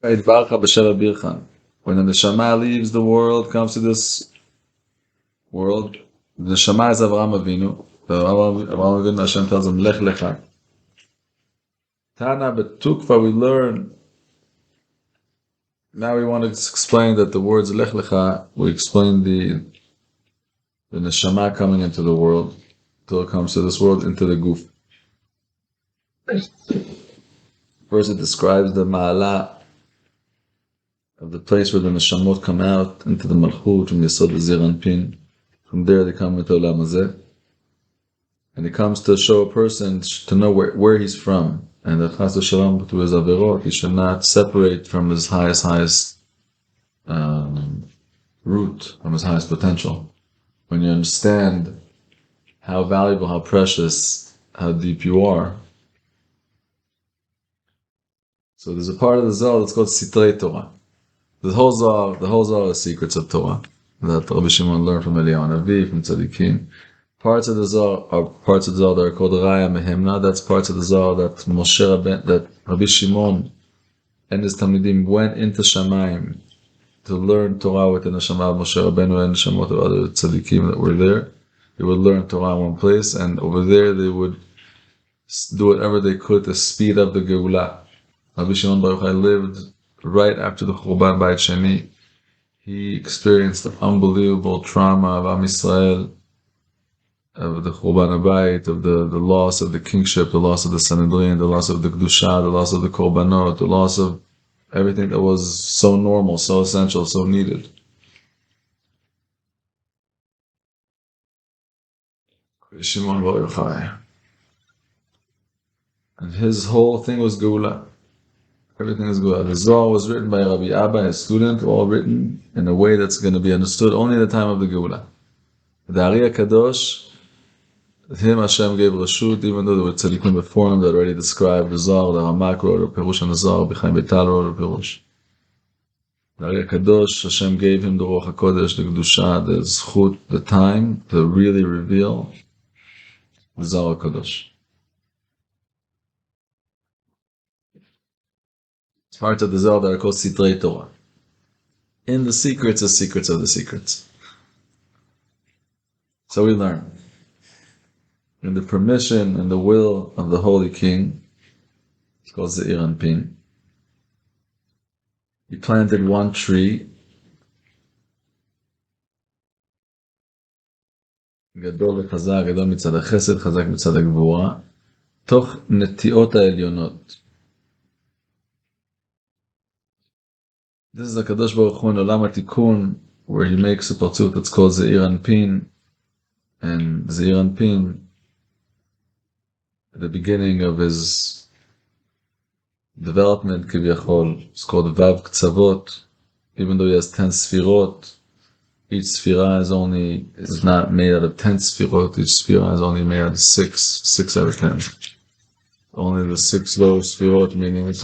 When the neshama leaves the world, comes to this world, the neshama is Avraham Avinu. So Avraham Avinu, Hashem tells him, Lech Lecha. Tana Betukva, we learn. Now we want to explain that the words Lech Lecha, we explain the neshama coming into the world, till it comes to this world, into the guf. First it describes the ma'ala of the place where the neshamot come out into the malchut from Yesod Zeranpin. From there they come into Olam Hazeh. And it comes to show a person to know where he's from. And that Chas V'Shalom to his averot, he should not separate from his highest root, from his highest potential. When you understand how valuable, how precious, how deep you are. So there's a part of the Zohar that's called Sitrei Torah. The whole Zohar is secrets of Torah that Rabbi Shimon learned from Eliyahu Navi, from Tzadikim. Parts of the Zohar are parts of the Zohar that are called Raya Mehemna. That's parts of the Zohar that Rabbi Shimon and his Talmidim went into Shamayim to learn Torah within the Shema of Moshe Rabbeinu and the Shemot of other Tzadikim that were there. They would learn Torah in one place, and over there they would do whatever they could to speed up the Geulah. Rabbi Shimon Baruch Hai lived right after the Churban Bayit Sheni. He experienced the unbelievable trauma of Am Yisrael, of the Churban Bayit, of the loss of the kingship, the loss of the Sanhedrin, the loss of the Kedusha, the loss of the Korbanot, the loss of everything that was so normal, so essential, so needed. Shimon Baruch Hai. And his whole thing was Geulah. Everything is good. The Zohar was written by Rabbi Abba, his student, all written in a way that's going to be understood only at the time of the Geulah. The Ari Kadosh, him Hashem gave Rashut, even though there were tzaddikim before him that already described the Zohar, the Ramak wrote a Perush on the Zohar, B'chaim Beital wrote a Perush. The Ari Kadosh, Hashem gave him the Ruach HaKodesh, the Kedusha, the Zchut, the time to really reveal the Zohar HaKadosh. Parts of the Zohar that are called Sitrei Torah. In the secrets of the secrets. So we learn. In the permission and the will of the Holy King, it's called Ze'ir Anpin. He planted one tree. גדול וחזק, גדול מצד החסד, חזק מצד הגבורה, תוך נטיעות העליונות. This is a Kadosh Baruch Hu in Olam HaTikun, where he makes a parzuf that's called Ze'ir Anpin. And Ze'ir Anpin, at the beginning of his development, Kivyachol, it's called Vav Ktsavot. Even though he has 10 Sfirot, each Sfira is not made out of 10 Sfirot, each Sfira is only made out of 6 out of 10. Only the 6 low Sfirot, meaning it's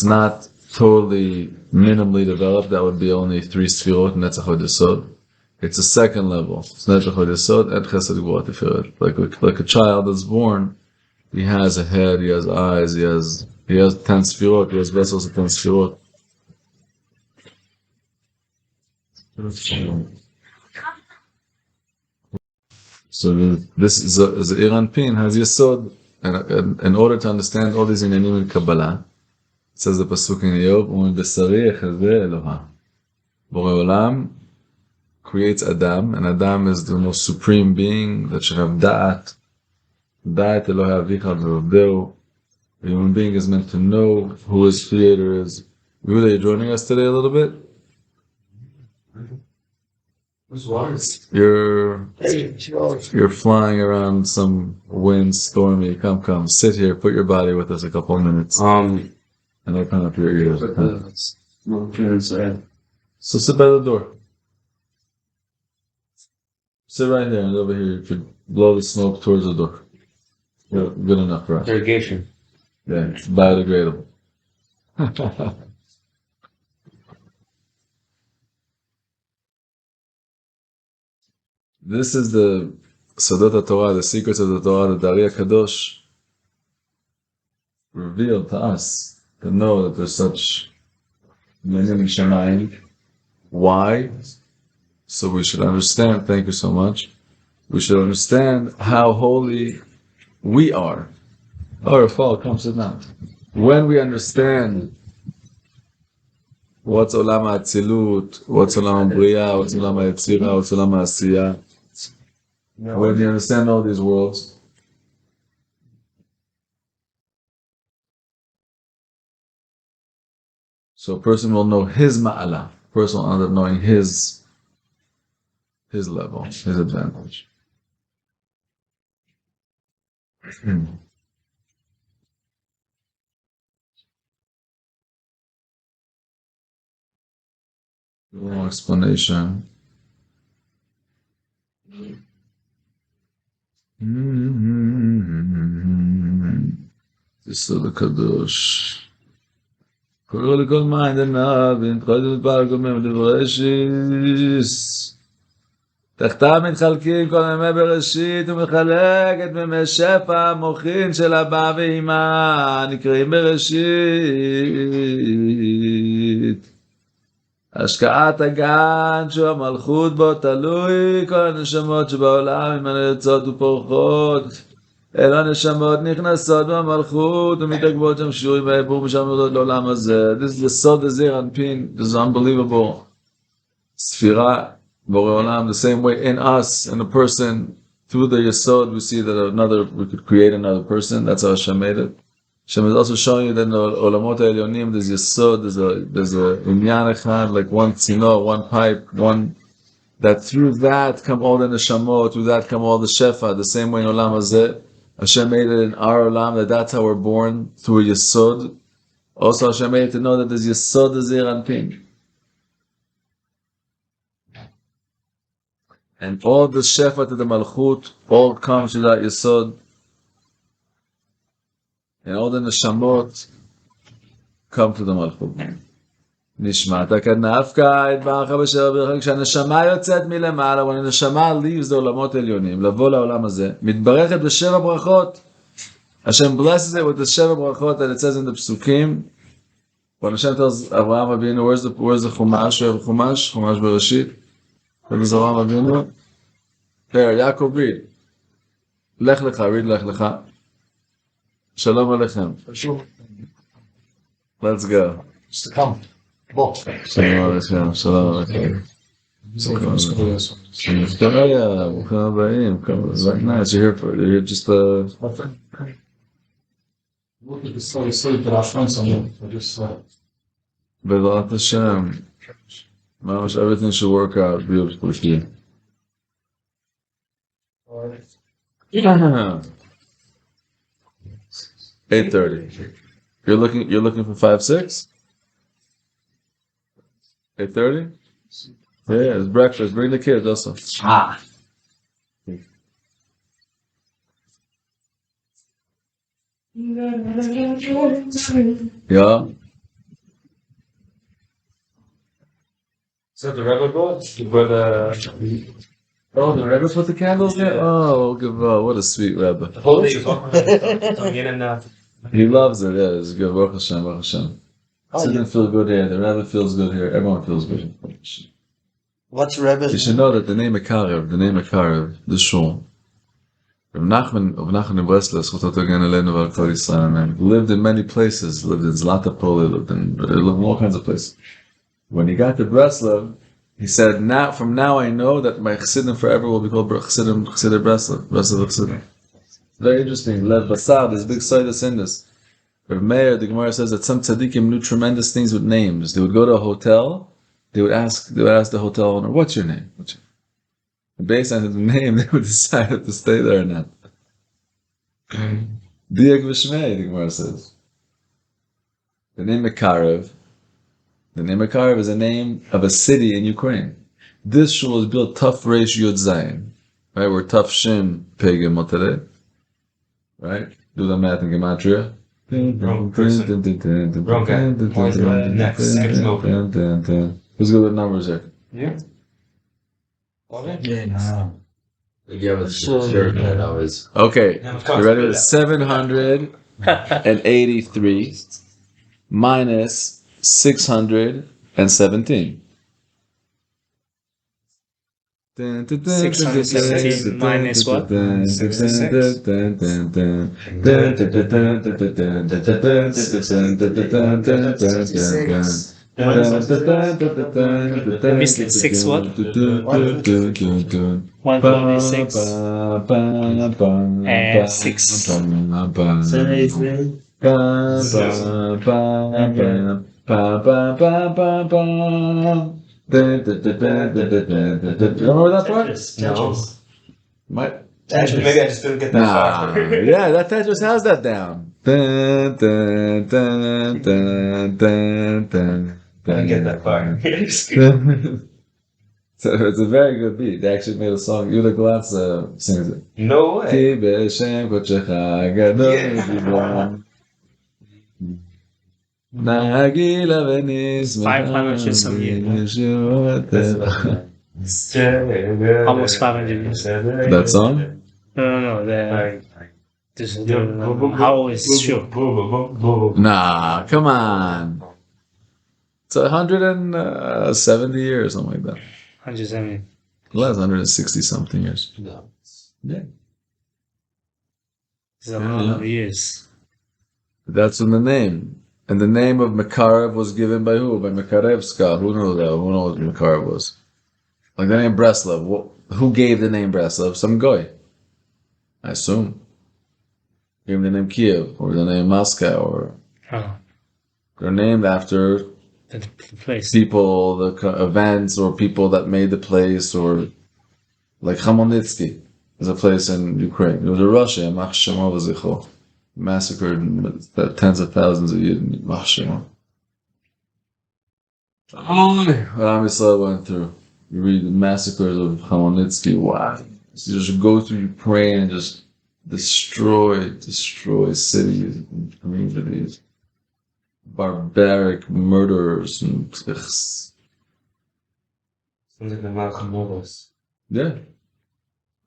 not totally minimally developed. That would be only 3 Sfirot, Netzach Hod Yesod. It's a second level. It's Netzach Hod Yesod and Chesed Gvura Tiferet. Like a child that's born, he has a head, he has eyes, he has 10 Sfirot, he has vessels of 10 Sfirot. So this is Ze'ir Anpin has Yesod, and in order to understand all these inyanim in Kabbalah, it says the pasuk in Yov, "U'mibesari echazeh Eloha." Borei Olam creates Adam, and Adam is the most supreme being that should have da'at. Da'at Elohe avicha v'rovdeu. The human being is meant to know who his creator is. Yehuda, you're joining us today a little bit? You're flying around some wind, stormy. Come, sit here. Put your body with us a couple of minutes. And open up your ears. So sit by the door. Sit right here and over here. You could blow the smoke towards the door. Yeah, good enough for us. Irrigation. Yeah, it's biodegradable. This is the Sodot Torah, the secrets of the Torah that the Ari Kadosh revealed to us to know that there's such many Shamayim. Why? So we should understand, thank you so much, we should understand how holy we are. Oh, fall comes it now. When we understand what's Olam HaAtzilut, what's Olam HaBriya, what's Olam HaYetzira, what's Olam HaAsiya, when you understand all these worlds, so a person will know his ma'ala. A person will end up knowing his level, his advantage. Long explanation. This is the Kadosh. קורא לכל מים דנא, ונתחלת מדבר כל מיני דברי שיס. תחתיו מתחלקים כל מימי בראשית, ומחלק את מימי שפע המוחין של אבא ואמא, נקראים בראשית. השקעת הגן, שהוא המלכות בו תלוי, כל הנשמות שבעולם ממנו יוצאות ופורחות. אלו הנשמות נכנסות במלכות ומתעכבות שם שיעורים בעבור משם יורדות לעולם הזה. This is the סוד הזעיר אנפין. This is unbelievable. ספירה, בורא עולם, the same way in us, in a person, through the Yesod, we see that we could create another person. That's how Hashem made it. Hashem is also showing you that in the Olamot HaElyonim, there's Yesod, there's a Inyan Echad, like one tzino, one pipe, that through that come all the neshamot, through that come all the shefa, the same way in Olam Hazeh. Hashem made it in our Olam, that's how we're born, through a Yesod. Also Hashem made it to know that there's Yesod Azir Anpin. And all the Shefa to the Malchut, all comes to that Yesod. And all the Neshamot come to the Malchut. נשמת הכנפקה, התברך בשם ברך, כשהנשמה יוצאת מלמעלה, when הנשמה leaves the עולמות עליונים, לבוא לעולם הזה, מתברכת בשבע ברכות. Hashem blesses it with the שבע ברכות that it says in the psukim. When Hashem tells Avraham Avinu, where's the Chumash? We have Chumash Bereshit. Where is Avraham Avinu? There, Yaakov, read. Lech lecha, read Lech lecha. Shalom Aleichem. Let's go. Just to come. Shalom Aleichem, Shalom Aleichem. ברוכים הבאים. It's very nice. You're here just B'Ezrat Hashem. Mamash, everything should work out beautifully for you. 8:30. You're looking for 5-6? 8:30? Yeah, it's breakfast. Bring the kids also. Yeah. Is that the Rebbe book? Oh, the Rebbe put the candles there? Oh, what a sweet Rebbe. He loves it, yeah. It's good. Baruch Hashem, Baruch Hashem. Doesn't feel good here. The Rebbe feels good here. Everyone feels good here. What's Rebbe? You should know that the name Akarev, the shul, Rav Nachman in Breslau, lived in many places. Lived in Zlatopol, lived in all kinds of places. When he got to Breslau, he said, from now I know that my Chassidim forever will be called Chassidei Breslau Chassidim. Very interesting. Lev Basar, there's big sidus in this. Rav Meir, the Gemara says that some tzaddikim knew tremendous things with names. They would go to a hotel, they would ask the hotel owner, what's your name? And based on his name, they would decide if to stay there or not. Diak v'shmei, the Gemara says. The name Makarev is a name of a city in Ukraine. This shul was built Tuf Reish Yud Zayin, right? We're Tuf Shin Pegim Motere, right? Do the math in Gematria. Who's good with numbers here? Yeah. Yeah, Okay, you ready with 783 minus 617. 617 minus what? 66. Obviously, 6 what? 126 and 6. 73. Remember that part? No. Might. Actually, maybe I just didn't get that Nah, far. yeah, that Tetris has that down. Dun, dun, dun, dun, dun, dun, I didn't get that far. So it's a very good beat. They actually made a song. Yuda Glatz sings it. No way. Ki b'shem kodshecha gadol Nagila v'nismecha 500 some years, b'yeshuotecha. Almost 500 years. That song? No. How old is Sure? Nah, come on. It's 170 years, something like that. 170. Less, 160 something years. No. Yeah. It's a lot of years. That's in the name. And the name of Makarev was given by who? By Makarevska. Who knows that? Who knows what Makarev was? Like the name Breslov. Who gave the name Breslov? Some guy. I assume. Gave the name Kiev or the name Moscow or Oh, they're named after the place. people, the events or people that made the place or like Khmelnytsky is a place in Ukraine. It was a Russia, Mach Shema v'zichro. Massacred tens of thousands of Yidden. Mach Shema. What Am Yisrael went through. You read the massacres of Khmelnytsky. Wow. So you just go through Ukraine and just destroy cities and communities. Barbaric murderers and yeah.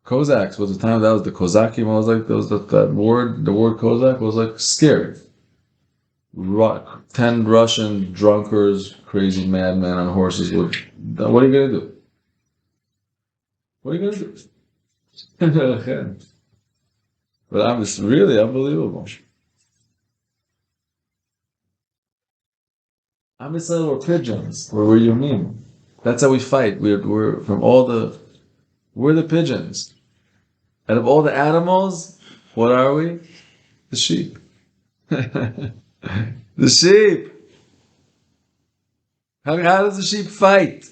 Cossacks was the time that was the Kozakim. I was like, that word. The word Cossack was like scary. 10 Russian drunkards, crazy madmen on horses. What are you gonna do? What are you gonna do? But it's really unbelievable. Am Yisrael were pigeons. We're Yomim. That's how we fight. We're from all the. We're the pigeons. Out of all the animals, what are we? The sheep. The sheep. How does the sheep fight?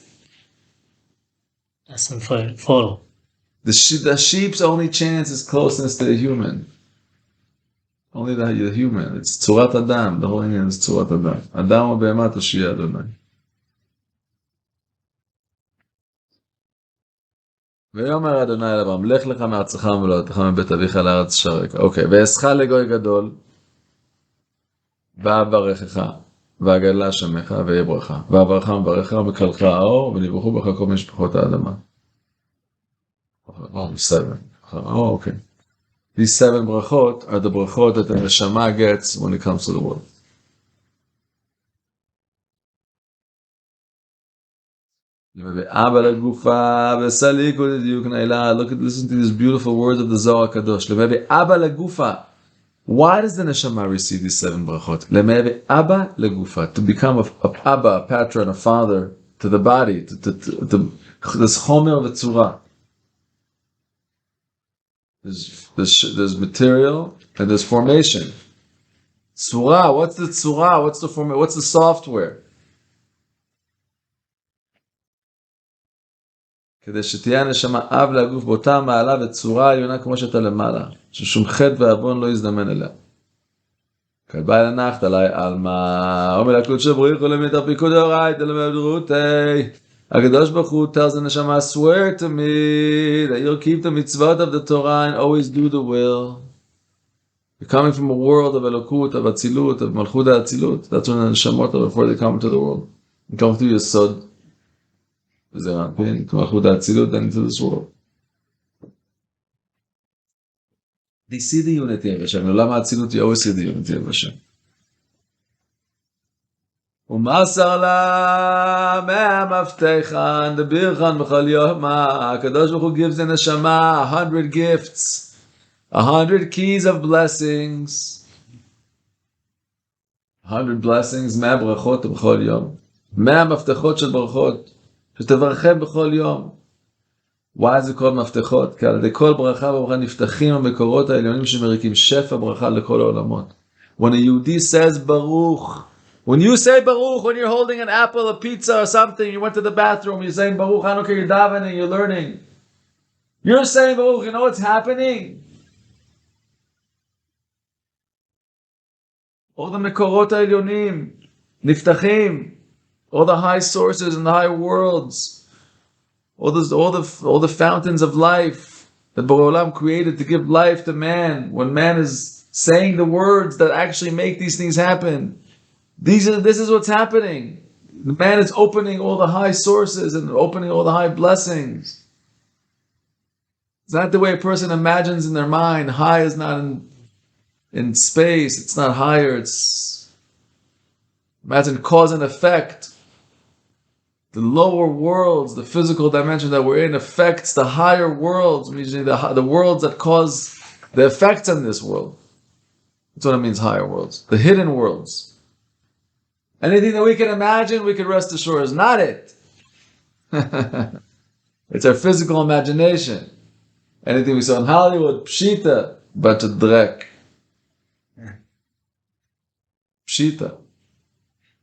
That's some photo. The sheep's only chance is closeness to the human. Only the human. It's Tzurat Adam. The whole thing is Tzurat Adam. Adam o be'emat Hoshia Adonai. ויאמר אדוני אל אברהם, לך לך מארצך וממולדתך מבית אביך לארץ שרק. אוקיי, ואעשך לגוי גדול, ואברכך, ואגדלה שמך, ויהיה ברכה. ואברך מברכך, ובקלך האור, ונברכו בך כל משפחות האדמה. Oh, 7. Oh, okay. These 7 brachot are the brachot that the neshama gets when it comes to the world. Look at, listen to these beautiful words of the Zohar Kadosh. Why does the neshama receive these 7 brachot? To become a abba, a patron, a father to the body, to this chomer of the tzura. There's material and there's formation. Tzura, what's the tzura? What's the formation? What's the software? כדי שתהיה הנשמה אב לגוף באותה מעלה וצורה עליונה כמו שאתה למעלה, ששום חטא ועוון לא יזדמן אליה. כלבה אל הנחת עלי עלמא, אומר לקודש בריך ולמיתר פיקוד אורייתא למדרותי. הקדוש ברוך הוא tells the neshama, swear to me that you'll keep the mitzvot of the Torah and always do the will. You're coming from a world of elokut, of atzilut, of malchut atzilut. That's when the neshamot are before they come into the world. You come through your sod. Malchut atzilut, then into this world. They see the unity of Hashem. In Olam HaAtzilut, you always see the unity of Hashem. ומסר לה מהמפתחן דבירכן בכל יומה. הקדוש ברוך הוא gives the neshama 100 gifts, 100 keys of blessings, 100 blessings, 100 ברכות בכל יום, 100 מפתחות של ברכות, שתברכם בכל יום. Why is it called מפתחות? כי על ידי כל ברכה וברכה נפתחים המקורות העליונים שמריקים שפע ברכה לכל העולמות. When a Yehudi says Baruch, when you say Baruch, when you're holding an apple, a pizza or something, you went to the bathroom, you're saying Baruch, I don't care, you're davening, you're learning. You're saying Baruch, you know what's happening? All the מקורות העליונים נפתחים, all the high sources and the high worlds, all the fountains of life that Borei Olam created to give life to man. When man is saying the words that actually make these things happen, this is what's happening. The man is opening all the high sources and opening all the high blessings. It's not the way a person imagines in their mind. High is not in space. It's not higher. It's imagine cause and effect. The lower worlds, the physical dimension that we're in, affects the higher worlds, meaning the worlds that cause the effects in this world. That's what it means, higher worlds. The hidden worlds. Anything that we can imagine, we can rest assured is not it. It's our physical imagination. Anything we saw in Hollywood, pshita, bunch of drek. Pshita.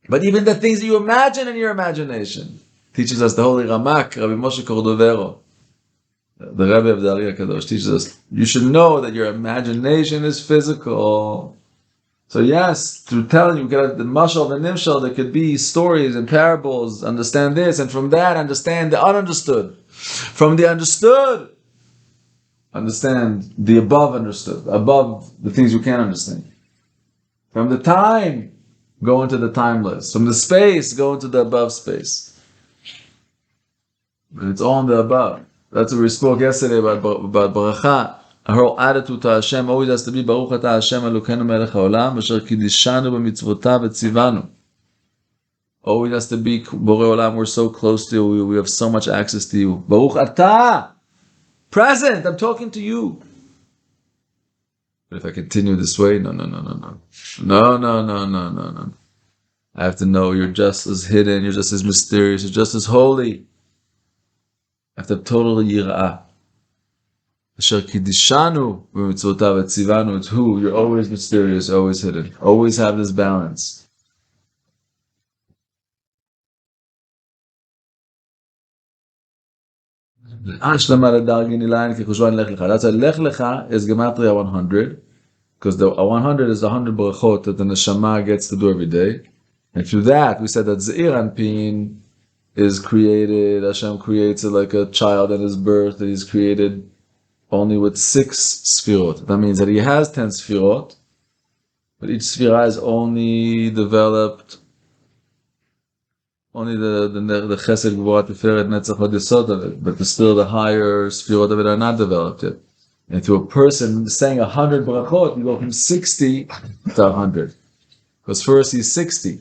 But even the things that you imagine in your imagination teaches us the holy Ramak, Rabbi Moshe Cordovero, the Rebbe of the Ari HaKadosh, teaches us, you should know that your imagination is physical. So yes, through telling you, get the mashal and nimshal, there could be stories and parables, understand this, and from that understand the ununderstood. From the understood, understand the above understood, above the things you can't understand. From the time, go into the timeless. From the space, go into the above space. But it's all in the above. That's what we spoke yesterday about Baracha. Our whole attitude to Hashem always has to be Baruch Ata Hashem Elokeinu Melech HaOlam Asher Kiddishanu B'mitzvotav V'tzivanu. Always has to be Borei Olam, we're so close to you, we have so much access to you. Baruch Ata! Present! I'm talking to you. But if I continue this way, no. I have to know you're just as hidden, you're just as mysterious, you're just as holy. I have to have total yira'ah. Asher kiddishanu b'mitzvotav etzivanu. It's who? You're always mysterious, always hidden. Always have this balance. That's why Lech Lecha is Gematria 100, because the 100 is the 100 brachot that the neshama gets to do every day. And through that, we said that Zeir Anpin is created, Hashem creates it like a child at his birth, that he's created only with 6 sfirot. That means that he has 10 sfirot, but each sfira is only developed, only the Chesed, Gvura, Tiferet, Netzach, Hod Yesod of it, but still the higher sfirot of it are not developed yet. And to a person saying 100 brachot, you go from 60 to 100. Because first he's 60,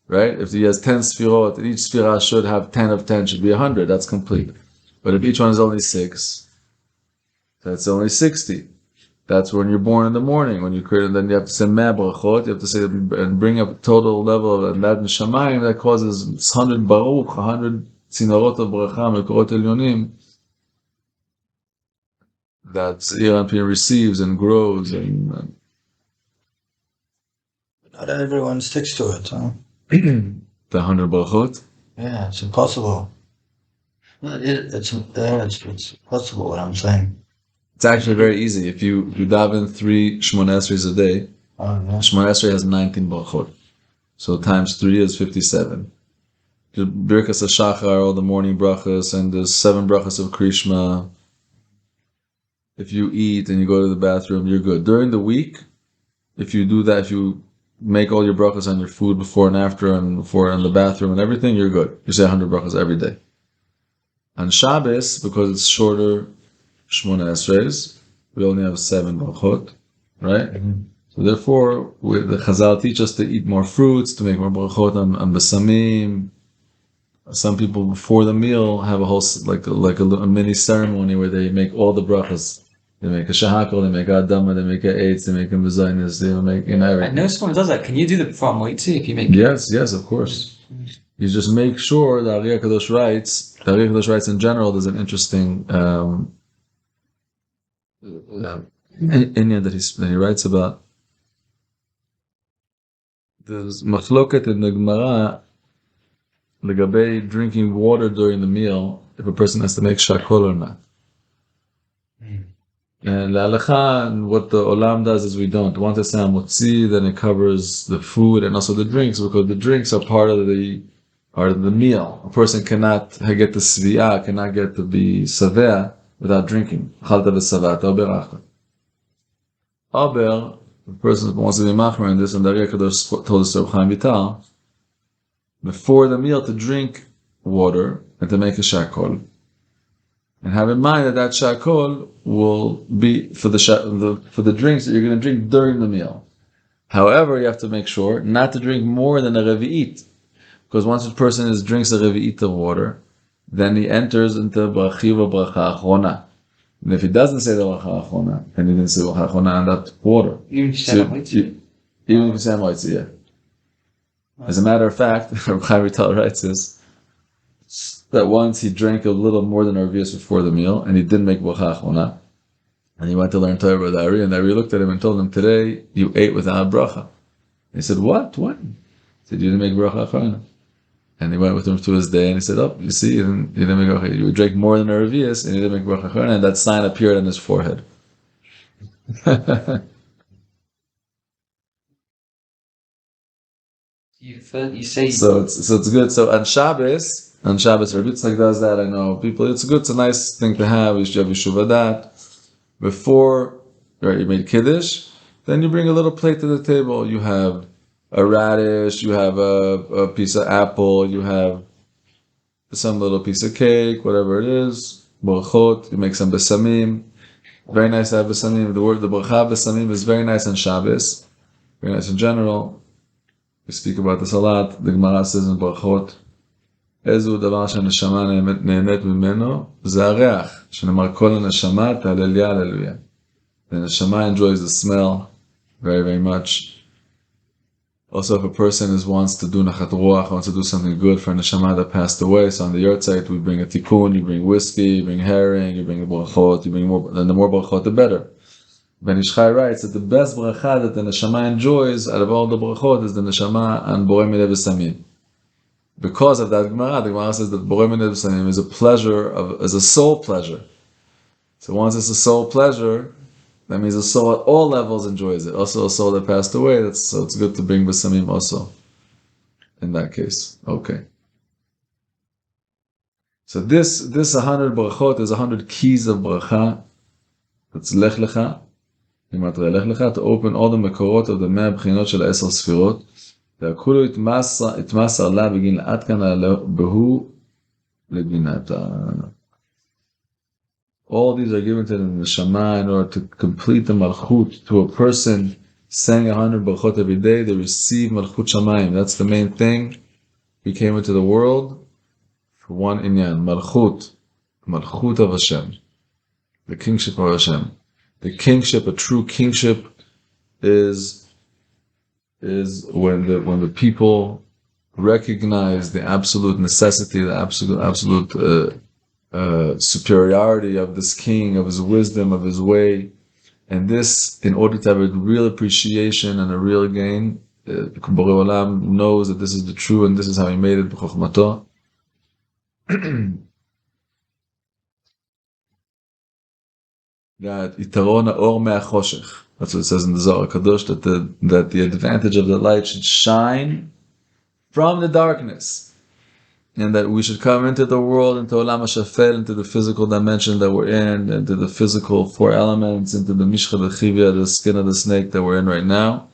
right? If he has 10 sfirot, and each sfira should have 10 of 10, should be 100, that's complete. But if each one is only 6, that's only 60. That's when you're born in the morning. When you create, and then you have to say meh brachot, you have to say and bring up a total level of that in Shamayim, that causes 100 baruch, 100 tzinarot of bracha, mekorot elyonim, that Zeir Anpin receives and grows. And not everyone sticks to it, huh? the 100 brachot? Yeah, it's impossible. It's possible, what I'm saying. It's actually very easy. If you daven 3 Shmoneh Esreis a day, Shmoneh Esrei has 19 brachot. So times 3 is 57. Birkas HaShachar, all the morning brachas, and there's 7 brachas of Krishma. If you eat and you go to the bathroom, you're good. During the week, if you do that, if you make all your brachas on your food before and after, and before in the bathroom and everything, you're good. You say 100 brachas every day. On Shabbos, because it's shorter Shmoneh Esreis, we only have 7 brachot, right? Mm-hmm. So Therefore, the Chazal teach us to eat more fruits, to make more brachot on besamim. Some people before the meal have a whole a mini ceremony where they make all the brachas. They make a shahakol, they make a adama, they make a eitz, they make a mezainis, they make everything. I know someone does that. Can you do the before moitzi if you make? Yes, of course. You just make sure the Ari HaKadosh writes in general. There's an interesting inyan that he writes about. There's machloket in the Gemara legabe drinking water during the meal if a person has to make shakol or not. And la halacha, what the olam does is we don't. Once it's motzi, then it covers the food and also the drinks, because the drinks are part of the meal. A person cannot get the sviyah, cannot get to be saveh without drinking. Chalta v'savata oberachta. Aber, the person wants to be machmer in this, and the Ari HaKadosh told us to Reb Chaim Vital, before the meal to drink water and to make a shakol. And have in mind that shakol will be for the drinks that you're going to drink during the meal. However, you have to make sure not to drink more than a revi'it, because once a person drinks a revi'it of water, then he enters into brachiva bracha achrona. And if he doesn't say the bracha achrona, then he didn't say bracha achrona on that water. Even if you say moitzi. Even if you say moitzi, yeah. As a matter of fact, Rav Chaim Vital writes this, that once he drank a little more than Arvias before the meal, and he didn't make bracha achrona, and he went to learn Torah with the Ari, and the Ari looked at him and told him, today you ate without bracha. He said, what? He said, you didn't make bracha achrona. And he went with him to his day, and he said, oh, you see, you didn't make bracha. You drank more than Arvias, and you didn't make bracha achrona, and that sign appeared on his forehead. You say So it's good. So on Shabbos, Rav Yitzchak does that. I know people. It's good. It's a nice thing to have. You should have Yeshuvadat before, right? You made kiddush, then you bring a little plate to the table. You have a radish. You have a piece of apple. You have some little piece of cake, whatever it is. Brachot. You make some besamim. Very nice to have besamim. The bracha besamim is very nice on Shabbos. Very nice in general. We speak about this a lot. The Gemara says in Brachot, איזו דבר שהנשמה נהנית ממנו, זה הריח, שנאמר כל הנשמה תהלליה הללויה. The neshama enjoys the smell very, very much. Also, if a person wants to do nachat ruach, wants to do something good for a neshama that passed away, so on the yahrzeit we bring a tikkun, you bring whiskey, you bring herring, you bring brachot, you bring more, and the more brachot the better. Ben Ish Chai writes that the best bracha that the neshama enjoys out of all the brachot is the neshama on borei minei v'samim. Because of that the Gemara says that borei minei v'samim is a pleasure is a soul pleasure. So once it's a soul pleasure, that means a soul at all levels enjoys it. Also a soul that passed away, so it's good to bring v'samim also. In that case, okay. So this 100 brachot is 100 keys of bracha. That's lech lecha. To open all the mekorot of the 100 bchinot shel 10 sfirot. והכולו התמסר לה בגין עד כאן בהו לגינתה. All these are given to the neshama in order to complete the malchut. To a person saying 100 brachot every day, they receive malchut shamayim. That's the main thing. We came into the world for one inyan, malchut of Hashem, the kingship of Hashem. The kingship, a true kingship, is when the people recognize the absolute necessity, the absolute superiority of this king, of his wisdom, of his way, and this, in order to have a real appreciation and a real gain, Borei Olam knows that this is the true and this is how he made it b'chokhmato. That yitaron ha'or me'achoshech. That's what it says in the Zohar Kadosh, that the advantage of the light should shine from the darkness, and that we should come into the world, into Olam HaShafel, into the physical dimension that we're in, into the physical 4 elements, into the Mishcha B'chivya, the skin of the snake that we're in right now.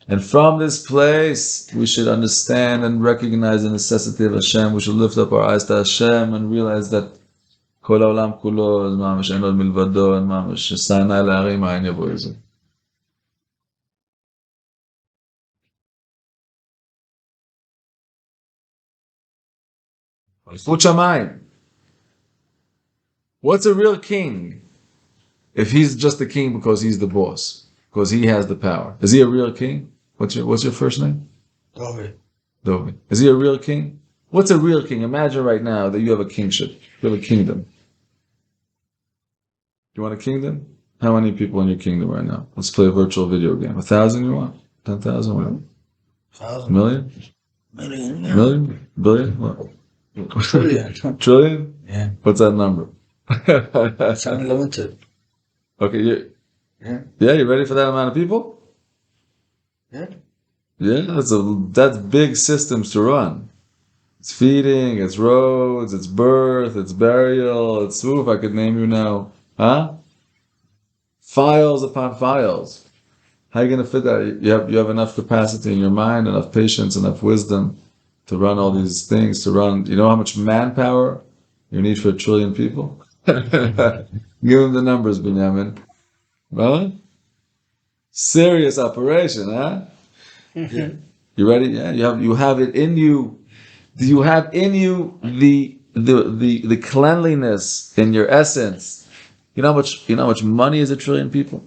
And from this place, we should understand and recognize the necessity of Hashem. We should lift up our eyes to Hashem and realize that כל העולם כולו, אז ממש אין עוד מלבדו, ממש שסיינה להרים, העין יבוא איזה. Malchut Shamayim. What's a real king if he's just a king because he's the boss, because he has the power? Is he a real king? What's your first name? David. David. Is he a real king? What's a real king? Imagine right now that you have a kingship, you have a kingdom. You want a kingdom? How many people in your kingdom right now? Let's play a virtual video game. 1,000 you want? 10,000? What? 1,000. Million? Million. Yeah. Million? Billion? What? Trillion. Trillion? Yeah. What's that number? It's unlimited. Okay, Yeah. yeah, you ready for that amount of people? Yeah. Yeah, that's big systems to run. It's feeding, it's roads, it's birth, it's burial, it's oof, I could name you now. Huh? Files upon files. How are you gonna fit that? You have enough capacity in your mind, enough patience, enough wisdom to run all these things, to run, you know how much manpower you need for 1 trillion people? Give them the numbers, Binyamin. Huh? Serious operation, huh? Yeah. You ready? Yeah, you have it in you. Do you have in you the cleanliness in your essence? You know how much money is 1 trillion people?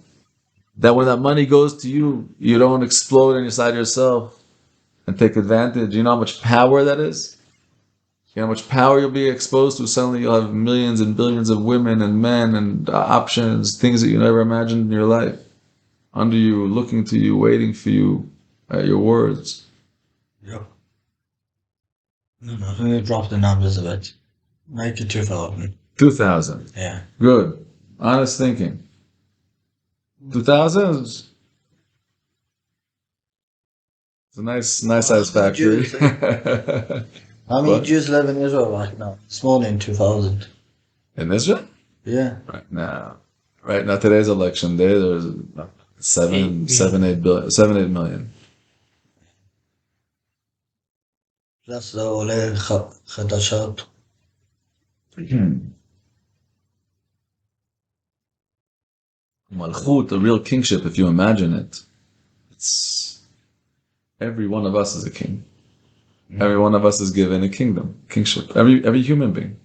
That when that money goes to you, you don't explode inside yourself and take advantage. You know how much power that is? You know how much power you'll be exposed to? Suddenly you'll have millions and billions of women and men and options, things that you never imagined in your life. Under you, looking to you, waiting for you at your words. Yep. No, let me drop the numbers a bit. Make it 2,000. 2,000. Yeah. Good. Honest thinking. 2,000 is a nice size factory. Jews, How many What? Jews live in Israel right now? It's more than 2,000. In Israel? Yeah. Right now, today's election day, there's 8 million. That's the Oleh Chadashat. Malchut, the real kingship, if you imagine it, it's every one of us is a king. Every one of us is given a kingdom, kingship. Every human being.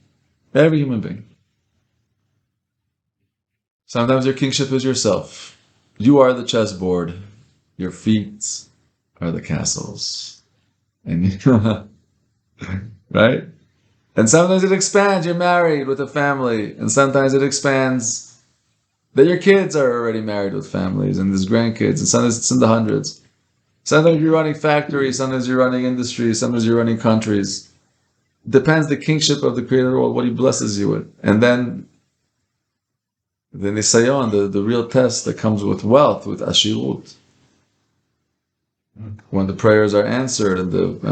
Every human being. Sometimes your kingship is yourself. You are the chessboard. Your feet are the castles. And right? And sometimes it expands. You're married with a family. And sometimes it expands that your kids are already married with families and there's grandkids. And sometimes it's in the hundreds. Sometimes you're running factories. Sometimes you're running industries. Sometimes you're running countries. Depends the kingship of the Creator, what He blesses you with. And then the nisayon, the real test that comes with wealth, with ashirut. When the prayers are answered and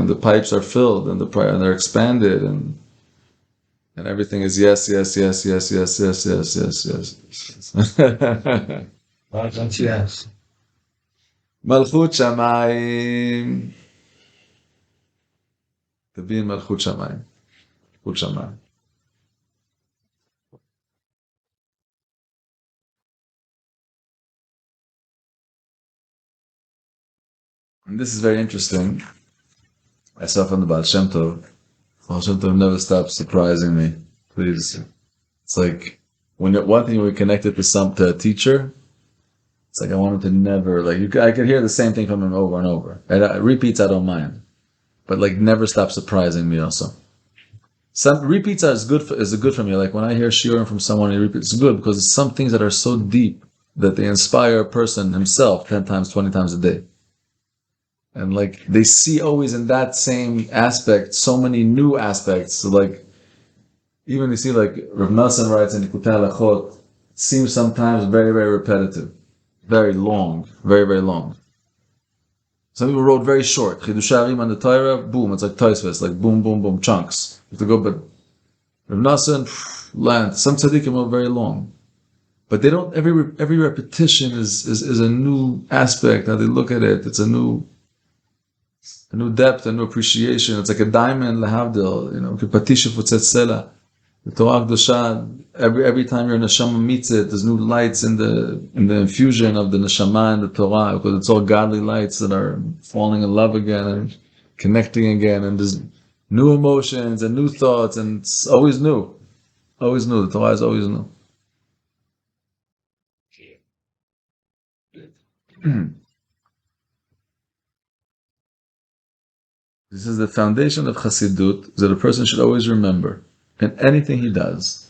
the pipes are filled and they're expanded and everything is yes. Yes. Malchut Shamayim. To be in Malchut Shamayim. Malchut Shamayim. And this is very interesting. I saw from the Baal Shem Tov. Baal Shem Tov never stops surprising me. Please. It's like one thing when we connect it to a teacher, it's like I want him to never I could hear the same thing from him over and over. And repeats I don't mind, but never stop surprising me also. Some repeats is good for me. Like when I hear shiurim from someone, he repeats. It's good because it's some things that are so deep that they inspire a person himself 10 times, 20 times a day. And they see always in that same aspect so many new aspects. So even you see Rav Nassan writes in Likutei Halachot, it seems sometimes very, very repetitive, very long, very, very long. Some people wrote very short. Chidushei Harim on the Torah, boom, it's like Tosfos, boom, boom, boom, chunks. You have to go, but Rav Nassan, land. Some tzaddikim wrote very long. But they don't, every repetition is a new aspect, how they look at it. It's a new depth, a new appreciation. It's like a diamond, lahavdil, Patisha Futzet Sela. The Torah Kedusha, every time your neshama meets it, there's new lights in the infusion of the neshama and the Torah, because it's all godly lights that are falling in love again and connecting again, and there's new emotions and new thoughts, and it's always new. Always new. The Torah is always new. This is the foundation of Chassidut that a person should always remember in anything he does,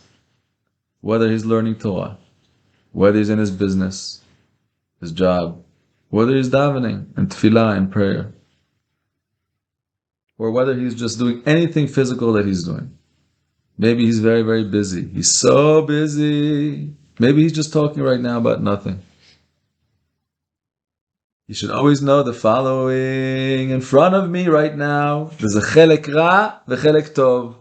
whether he's learning Torah, whether he's in his business, his job, whether he's davening and tefillah and prayer, or whether he's just doing anything physical that he's doing. Maybe he's very, very busy. He's so busy. Maybe he's just talking right now about nothing. You should always know the following. In front of me right now, there's a chelek ra v'chelek tov.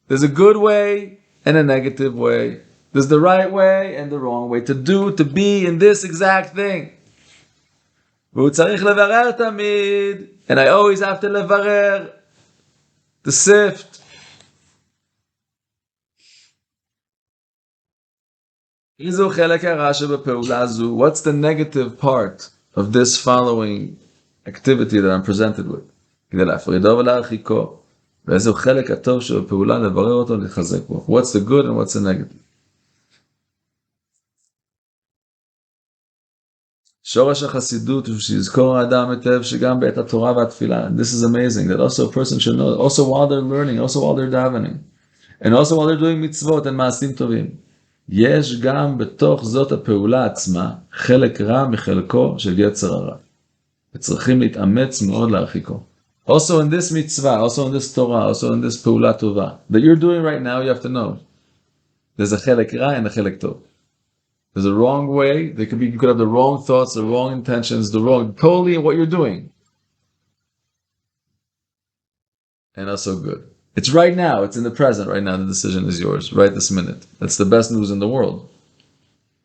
There's a good way and a negative way. There's the right way and the wrong way to do, to be in this exact thing. והוא צריך לברר תמיד, and I always have to לברר, to sift. איזו חלק הרע שבפעולה זו? What's the negative part of this following activity that I'm presented with? כדי להפרידו ולהרחיקו. ואיזו חלק הטוב שבפעולה לברר אותו לחזק בו. What's the good and what's the negative? שורש החסידות הוא שיזכור האדם היטב שגם בעת התורה והתפילה. This is amazing, that also a person should know, also while they're learning, also while they're davening, and also while they're doing mitzvot and מעשים טובים. יש גם בתוך זאת הפעולה עצמה חלק רע מחלקו של יצר הרע. וצריכים להתאמץ מאוד להרחיקו. Also in this mitzvah, also in this Torah, also in this פעולה טובה that you're doing right now, you have to know there's a חלק רע and a חלק טוב. There's a wrong way. There could be, you could have the wrong thoughts, the wrong intentions, the wrong, totally in what you're doing. And also good. It's right now. It's in the present right now. The decision is yours right this minute. That's the best news in the world.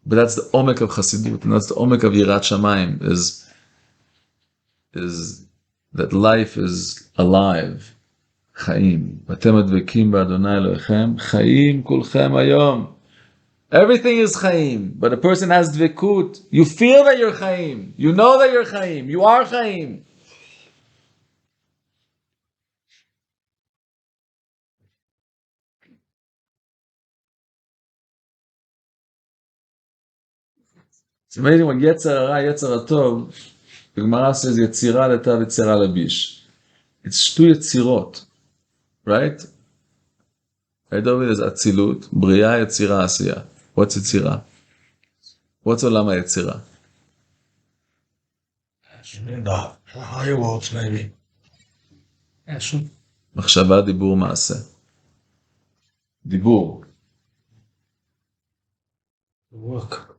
But that's the omek of Chassidut, and that's the omek of Yirat Shamayim, is that life is alive. Chaim. Vatem advekim ba'Adonai Elohechem. Chaim kulchem hayom. Everything is Chaim, but a person has dvikut. You feel that you're Chaim. You know that you're Chaim. You are Chaim. It's amazing when Yetzar hara, Yetzar hatov, the Gemara says Yetzira letav, Yetzira labish. It's two Yetzirot, right? I don't mean there's Atzilut, Bria, Yetzira, Asiya. What's Yetzira? What's Olam HaYetzira? In the higher worlds, maybe. מחשבה, דיבור, מעשה. דיבור. Work.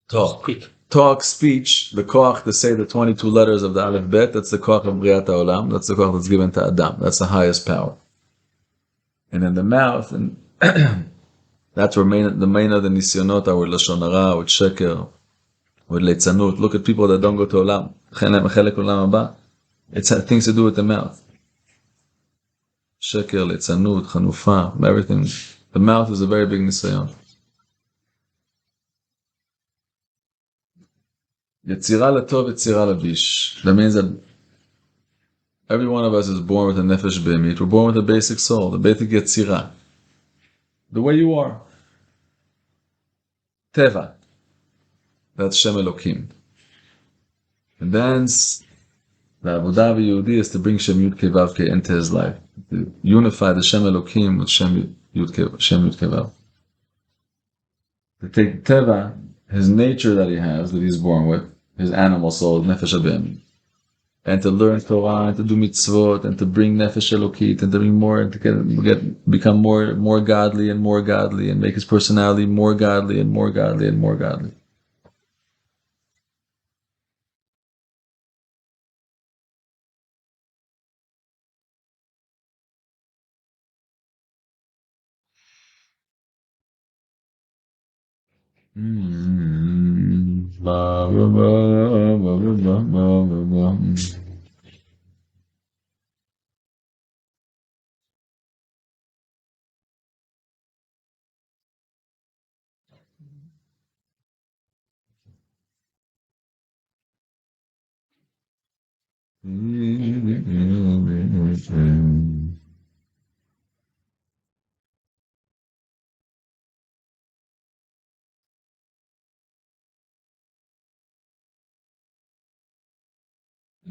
Talk. Speak. Talk, speech, the koach to say the 22 letters of the Aleph Bet, that's the koach of Briat HaOlam, that's the koach that's given to Adam, that's the highest power. And in the mouth, and that's where the main of the nisyonot are with Lashon Hara, with Sheker, with Leitzanut. Look at people that don't go to Olam. It has things to do with the mouth. Sheker, Leitzanut, Chanufa, everything. The mouth is a very big nisyon. Yetzira letov, yetzira labish. That means that every one of us is born with a nefesh be'emit. We're born with a basic soul, the basic yetzira. The way you are. Teva. That's Shem Elokim. And then the Avodah Yehudi is to bring Shem Yud Kei Vav Kei into his life. To unify the Shem Elokim with Shem Yud Kei Vav. To take Teva, his nature that he has, that he's born with, his animal soul, Nefesh Abem, and to learn Torah, and to do mitzvot, and to bring Nefesh Elokit, and to bring more, and to become more godly, and make his personality more godly, and more godly, and more godly.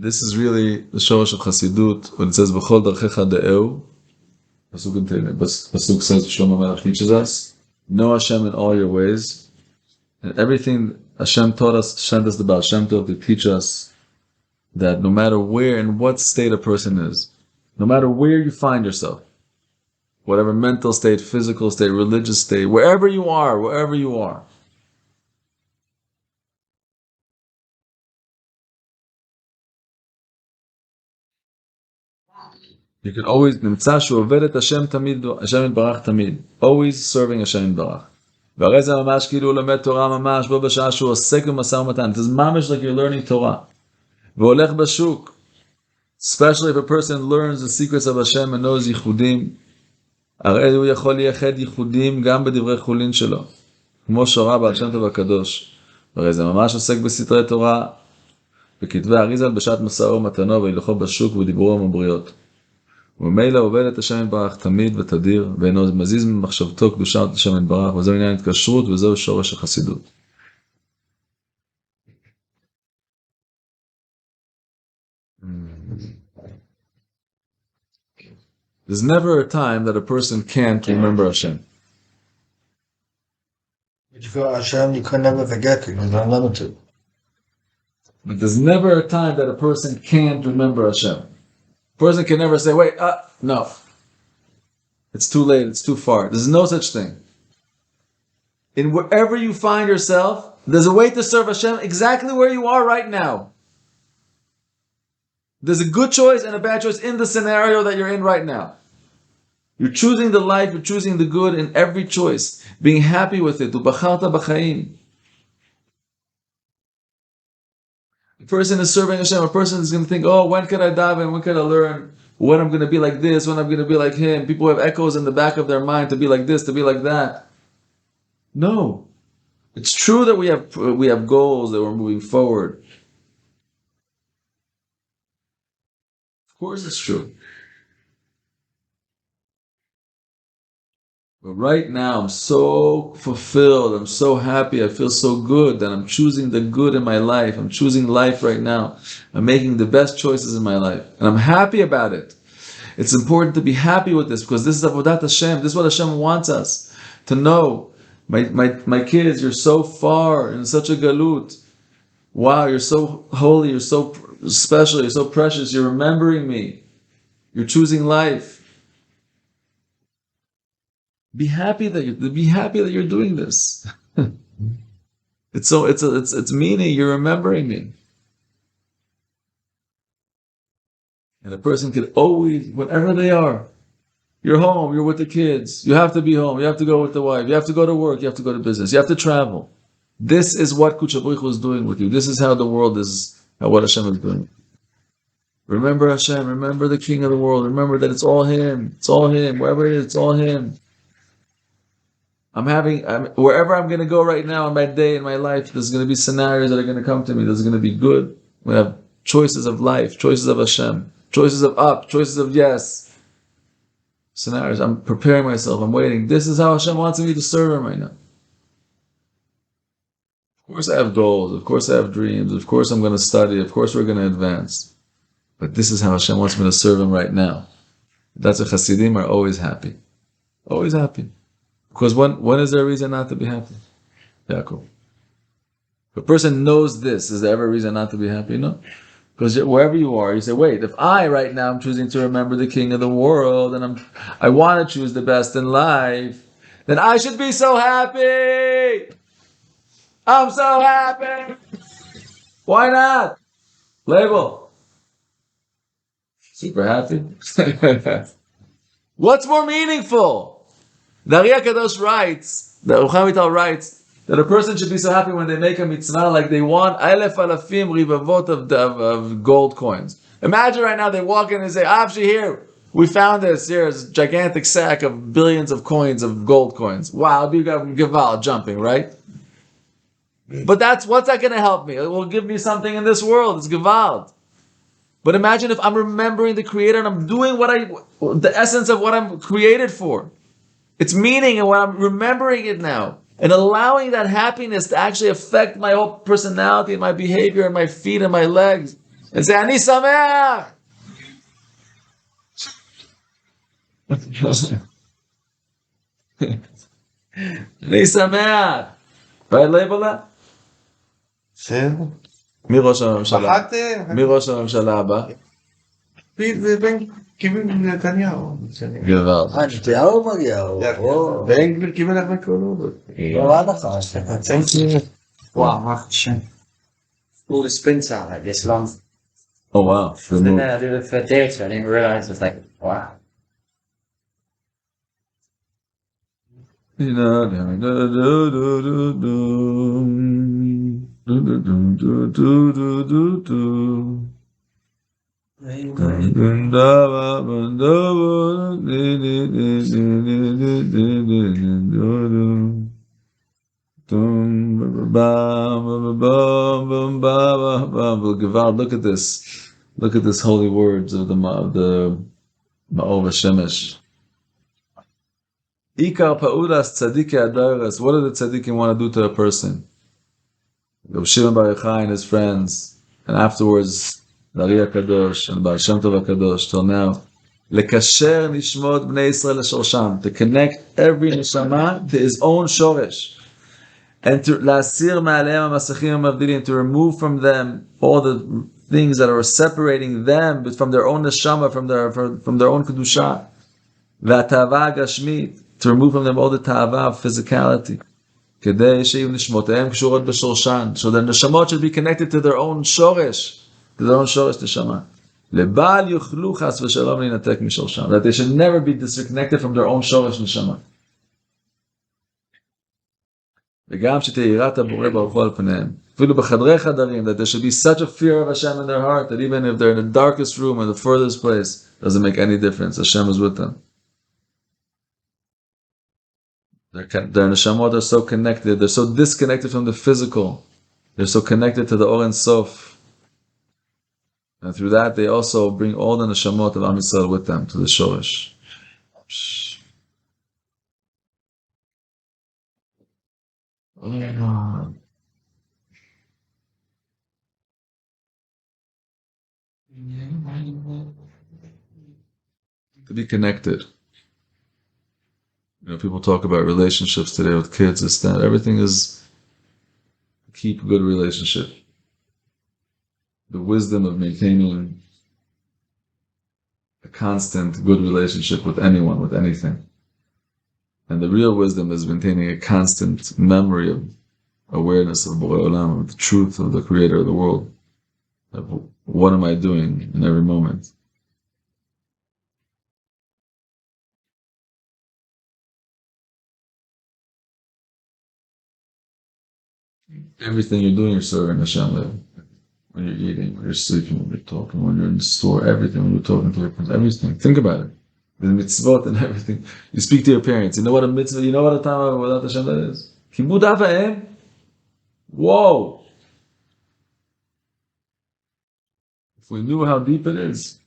This is really the Shoresh of Chassidut when it says B'chol darchecha de'eu. Pasuk says Shlomo Melech teaches us, know Hashem in all your ways, and everything Hashem taught us. Hashem does the Baal Shem Tov to teach us that no matter where and what state a person is, no matter where you find yourself, whatever mental state, physical state, religious state, wherever you are, you can always נמצא שעובד את השם תמיד, השם יתברך תמיד, always serving השם יתברך. והרי זה ממש כאילו הוא לומד תורה ממש, בו בשעה שהוא עוסק במשא ומתן. It is ממש like you're learning Torah. והולך בשוק, especially if a person learns the secrets of Hashem and knows ייחודים, הרי הוא יכול לייחד ייחודים גם בדברי חולין שלו, כמו שורה בעל שם טוב הקדוש. והרי זה ממש עוסק בסתרי תורה, בכתבי אריזל בשעת משא ומתנו והילכו בשוק ודיברו עם הבריות. וממילא עובד את השם יתברך תמיד ותדיר, ואינו מזיז ממחשבתו קדושת השם יתברך, וזהו עניין התקשרות וזהו שורש החסידות. There's never a time that a person can't remember Hashem. If you got Hashem, you can never forget it. You're unlimited. But there's never a time that a person can't remember Hashem. A person can never say, wait, no. It's too late, it's too far. There's no such thing. In wherever you find yourself, there's a way to serve Hashem exactly where you are right now. There's a good choice and a bad choice in the scenario that you're in right now. You're choosing the life, you're choosing the good in every choice. Being happy with it. Ubacharta b'chaim. A person is serving Hashem. A person is going to think, oh, when can I daven? When can I learn? When I'm going to be like this? When I'm going to be like him? People have echoes in the back of their mind to be like this, to be like that. No. It's true that we have goals, that we're moving forward. Of course it's true. But right now, I'm so fulfilled, I'm so happy, I feel so good that I'm choosing the good in my life. I'm choosing life right now. I'm making the best choices in my life. And I'm happy about it. It's important to be happy with this because this is Avodat Hashem. This is what Hashem wants us to know. My kids, you're so far in such a galut. Wow, you're so holy, you're so special, you're so precious, you're remembering me. You're choosing life. Be happy that you're doing this. It's meaning you're remembering me. And a person can always, whatever they are, you're home, you're with the kids, you have to be home, you have to go with the wife, you have to go to work, you have to go to business, you have to travel. This is what Kudsha Baruch Hu is doing with you. This is how the world is, how what Hashem is doing. Remember Hashem, remember the King of the world, remember that it's all Him, wherever it is, it's all Him. Wherever I'm going to go right now in my day, in my life, there's going to be scenarios that are going to come to me. There's going to be good. We have choices of life, choices of Hashem, choices of up, choices of yes. Scenarios. I'm preparing myself. I'm waiting. This is how Hashem wants me to serve Him right now. Of course I have goals. Of course I have dreams. Of course I'm going to study. Of course we're going to advance. But this is how Hashem wants me to serve Him right now. That's why Chassidim are always happy. Always happy. Because when is there a reason not to be happy? Yaakov. If a person knows this, is there ever a reason not to be happy? No. Because wherever you are, you say, wait, if I right now am choosing to remember the King of the world and I want to choose the best in life, then I should be so happy. I'm so happy. Why not? Label. Super happy. What's more meaningful? The Ari HaKadosh writes, the Rucham Vital writes, that a person should be so happy when they make a mitzvah like they want alef alafim rivavot of gold coins. Imagine right now they walk in and say, Avshi, here, we found this. Here's a gigantic sack of billions of coins, of gold coins. Wow, it'll be Gaval jumping, right? But what's that going to help me? It will give me something in this world. It's Gavald. But imagine if I'm remembering the Creator and I'm doing the essence of what I'm created for. It's meaning and when I'm remembering it now and allowing that happiness to actually affect my whole personality and my behavior and my feet and my legs. זה אני שמח! אני שמח! Right label that? בסדר. מי ראש הממשלה? בחרת? מי ראש הממשלה הבא? זה בן קיבל נתניהו. גברת. נתניהו מגיע, או... בן גביר קיבל הרבה קולות. לא עד אחר. Wow, shit. All the sprints out like this long. Oh wow. Good Then move. I did it for theatre. I didn't realize it was like, wow. Look at this. Look at this holy words of the Ma'ov Shemesh. Ikar pa'udas tzadiki adaras. What do the tzadikim want to do to a person? Rav Shimon Bar Yochai and his friends, and afterwards the Ari HaKadosh and Baal Shem Tov HaKadosh till now. Lekasher nishmot bnei Yisrael l'shorsham, to connect every neshama to his own shoresh, and to la'asir ma'aleim ha'masachim ha'mavdilim, to remove from them all the things that are separating them from their own neshama, from their own kedusha. V'atava gashmit, to remove from them all the ta'ava of physicality. כדי שיהיו נשמותיהם קשורות בשורשן, so the neshamot should be connected to their own shoresh, to their own shoresh neshama. לבל יוכלו חס ושלום להינתק משורשם, that they should never be disconnected from their own shoresh neshama. וגם שתהיה יראת הבורא ברוך הוא על פניהם, אפילו בחדרי חדרים, that there should be such a fear of Hashem in their heart, that even if they're in the darkest room or the furthest place, doesn't make any difference, Hashem is with them. Their neshamot are so connected, they're so disconnected from the physical, they're so connected to the Or Ein Sof, and through that they also bring all the neshamot of Am Yisrael with them to the Shoresh. To be connected. You know, people talk about relationships today with kids, this, that. Everything is keep a good relationship. The wisdom of maintaining a constant good relationship with anyone, with anything. And the real wisdom is maintaining a constant memory of awareness of Borei Olam, of the truth of the Creator of the world. Of what am I doing in every moment? Everything you're doing, you're serving Hashem. When you're eating, when you're sleeping, when you're talking, when you're in the store, everything, when you're talking to your friends, everything. Think about it. The mitzvot and everything. You speak to your parents. You know what a mitzvah, you know what a time without Hashem that is? Kibud av ha'em. Whoa! If we knew how deep it is.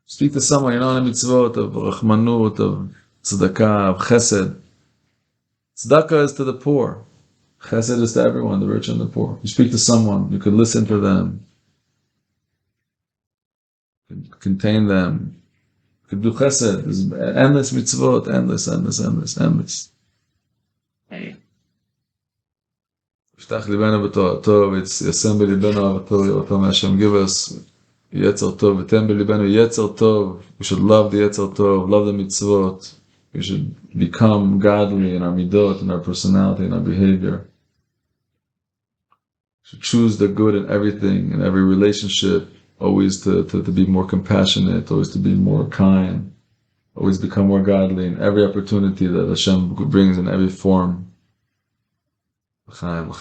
Speak to someone, you know, on a mitzvot of rachmanut, of tzedakah, of chesed. Tzedakah is to the poor. Chesed is to everyone, the rich and the poor. You speak to someone, you could listen to them, you could contain them, you could do chesed. There's endless mitzvot, endless. יפתח ליבנו בתורתו, וישם בליבנו אהבתו, יראתו מהשם. Give us Yetzar tov, ותן בליבנו Yetzar tov. We should love the Yetzar tov, love the mitzvot. We should become godly in our midot, in our personality, in our behavior. We should choose the good in everything, in every relationship, always to be more compassionate, always to be more kind, always become more godly in every opportunity that Hashem brings in every form. L'chaim.